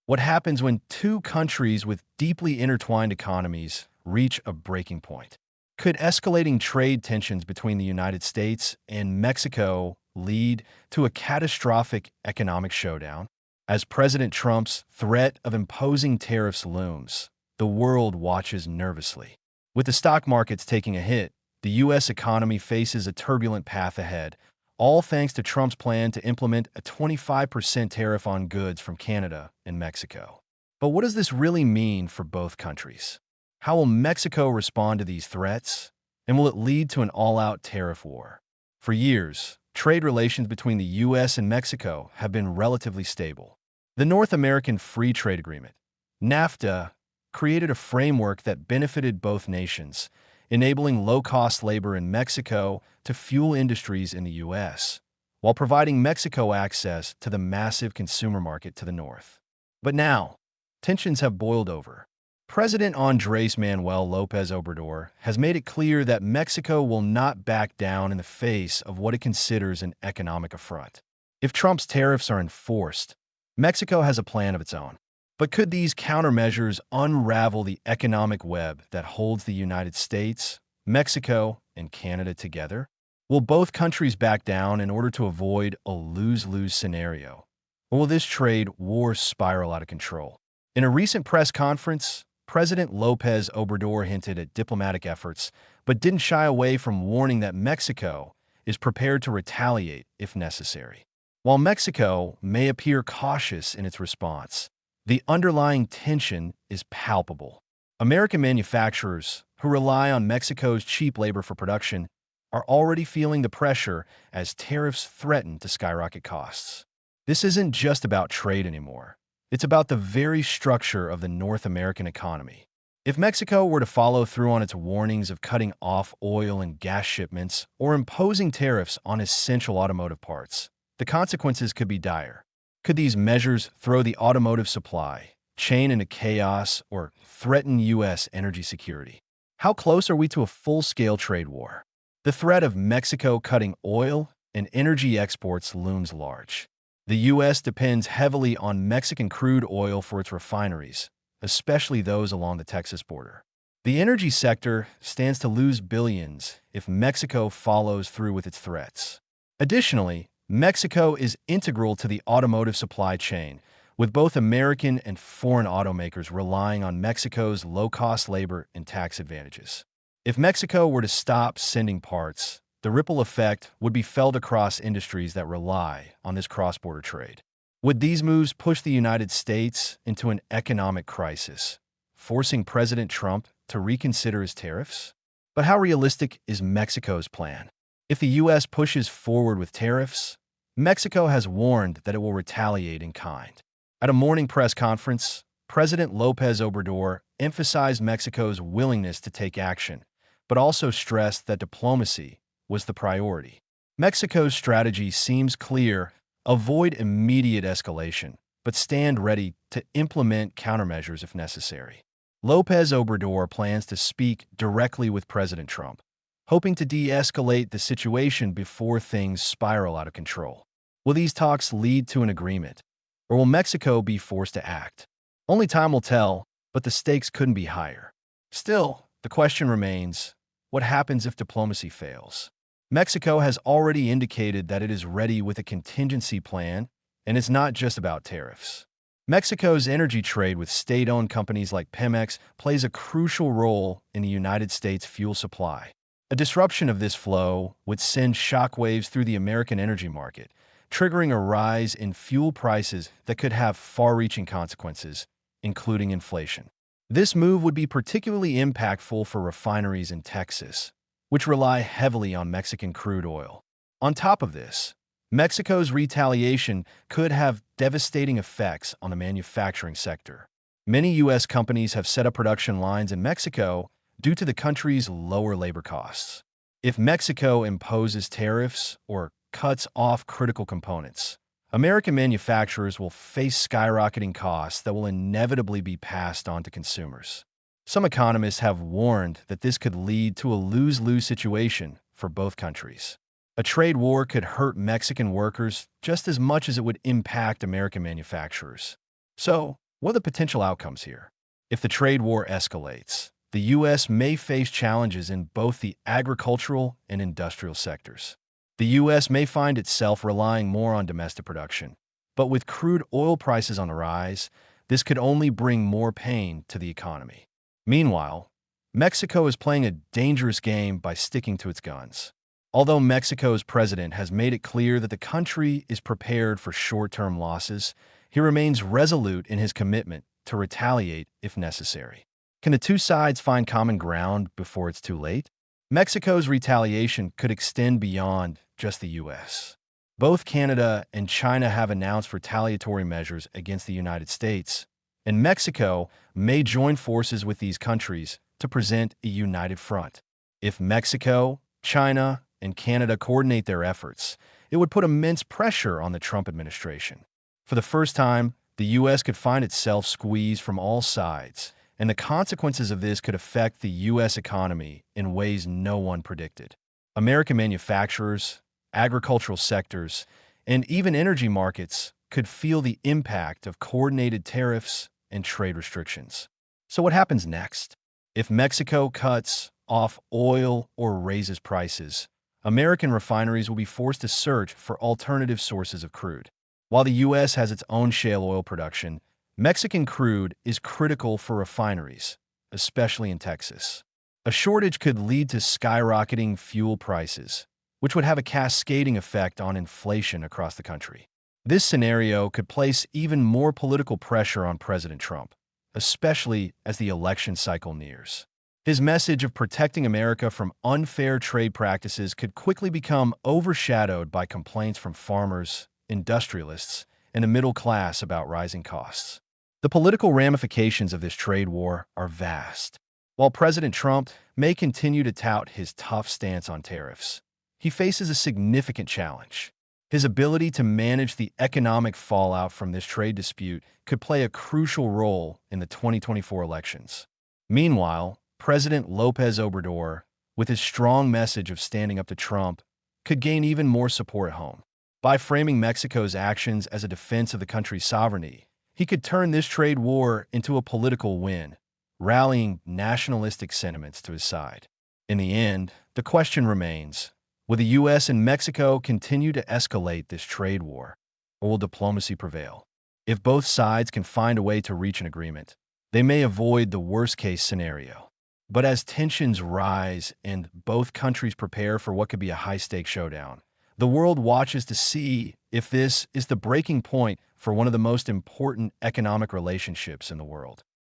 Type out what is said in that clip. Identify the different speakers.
Speaker 1: What happens when two countries with deeply intertwined economies reach a breaking point? Could escalating trade tensions between the United States and Mexico lead to a catastrophic economic showdown? As President Trump's threat of imposing tariffs looms, the world watches nervously. With the stock markets taking a hit, the U.S. economy faces a turbulent path ahead, all thanks to Trump's plan to implement a 25% tariff on goods from Canada and Mexico. But what does this really mean for both countries? How will Mexico respond to these threats? And will it lead to an all-out tariff war? For years, trade relations between the U.S. and Mexico have been relatively stable. The North American Free Trade Agreement, NAFTA, created a framework that benefited both nations, enabling low-cost labor in Mexico to fuel industries in the U.S., while providing Mexico access to the massive consumer market to the north. But now, tensions have boiled over. President Andrés Manuel López Obrador has made it clear that Mexico will not back down in the face of what it considers an economic affront. If Trump's tariffs are enforced, Mexico has a plan of its own. But could these countermeasures unravel the economic web that holds the United States, Mexico, and Canada together? Will both countries back down in order to avoid a lose-lose scenario? Or will this trade war spiral out of control? In a recent press conference, President López Obrador hinted at diplomatic efforts, but didn't shy away from warning that Mexico is prepared to retaliate if necessary. While Mexico may appear cautious in its response, the underlying tension is palpable. American manufacturers, who rely on Mexico's cheap labor for production, are already feeling the pressure as tariffs threaten to skyrocket costs. This isn't just about trade anymore. It's about the very structure of the North American economy. If Mexico were to follow through on its warnings of cutting off oil and gas shipments or imposing tariffs on essential automotive parts, the consequences could be dire. Could these measures throw the automotive supply chain into chaos or threaten U.S. energy security? How close are we to a full-scale trade war? The threat of Mexico cutting oil and energy exports looms large. The U.S. depends heavily on Mexican crude oil for its refineries, especially those along the Texas border. The energy sector stands to lose billions if Mexico follows through with its threats. Additionally, Mexico is integral to the automotive supply chain, with both American and foreign automakers relying on Mexico's low-cost labor and tax advantages. If Mexico were to stop sending parts, the ripple effect would be felt across industries that rely on this cross-border trade. Would these moves push the United States into an economic crisis, forcing President Trump to reconsider his tariffs? But how realistic is Mexico's plan? If the U.S. pushes forward with tariffs, Mexico has warned that it will retaliate in kind. At a morning press conference, President López Obrador emphasized Mexico's willingness to take action, but also stressed that diplomacy was the priority. Mexico's strategy seems clear: avoid immediate escalation, but stand ready to implement countermeasures if necessary. López Obrador plans to speak directly with President Trump, hoping to de-escalate the situation before things spiral out of control. Will these talks lead to an agreement, or will Mexico be forced to act? Only time will tell, but the stakes couldn't be higher. Still, the question remains: what happens if diplomacy fails? Mexico has already indicated that it is ready with a contingency plan, and it's not just about tariffs. Mexico's energy trade with state-owned companies like Pemex plays a crucial role in the United States fuel supply. A disruption of this flow would send shockwaves through the American energy market, triggering a rise in fuel prices that could have far-reaching consequences, including inflation. This move would be particularly impactful for refineries in Texas, which rely heavily on Mexican crude oil. On top of this, Mexico's retaliation could have devastating effects on the manufacturing sector. Many U.S. companies have set up production lines in Mexico due to the country's lower labor costs. If Mexico imposes tariffs or cuts off critical components, American manufacturers will face skyrocketing costs that will inevitably be passed on to consumers. Some economists have warned that this could lead to a lose-lose situation for both countries. A trade war could hurt Mexican workers just as much as it would impact American manufacturers. So, What are the potential outcomes here? If the trade war escalates, the U.S. may face challenges in both the agricultural and industrial sectors. The U.S. may find itself relying more on domestic production, but with crude oil prices on the rise, this could only bring more pain to the economy. Meanwhile, Mexico is playing a dangerous game by sticking to its guns. Although Mexico's president has made it clear that the country is prepared for short-term losses, he remains resolute in his commitment to retaliate if necessary. Can the two sides find common ground before it's too late? Mexico's retaliation could extend beyond just the U.S. Both Canada and China have announced retaliatory measures against the United States, and Mexico may join forces with these countries to present a united front. If Mexico, China, and Canada coordinate their efforts, it would put immense pressure on the Trump administration. For the first time, the U.S. could find itself squeezed from all sides, and the consequences of this could affect the U.S. economy in ways no one predicted. American manufacturers, agricultural sectors, and even energy markets could feel the impact of coordinated tariffs and trade restrictions. So what happens next? If Mexico cuts off oil or raises prices, American refineries will be forced to search for alternative sources of crude. While the U.S. has its own shale oil production, Mexican crude is critical for refineries, especially in Texas. A shortage could lead to skyrocketing fuel prices, which would have a cascading effect on inflation across the country. This scenario could place even more political pressure on President Trump, especially as the election cycle nears. His message of protecting America from unfair trade practices could quickly become overshadowed by complaints from farmers, industrialists, and the middle class about rising costs. The political ramifications of this trade war are vast. While President Trump may continue to tout his tough stance on tariffs, he faces a significant challenge. His ability to manage the economic fallout from this trade dispute could play a crucial role in the 2024 elections. Meanwhile, President López Obrador, with his strong message of standing up to Trump, could gain even more support at home. By framing Mexico's actions as a defense of the country's sovereignty, he could turn this trade war into a political win, rallying nationalistic sentiments to his side. In the end, the question remains, will the U.S. and Mexico continue to escalate this trade war, or will diplomacy prevail? If both sides can find a way to reach an agreement, they may avoid the worst-case scenario. But as tensions rise and both countries prepare for what could be a high-stakes showdown, the world watches to see if this is the breaking point for one of the most important economic relationships in the world.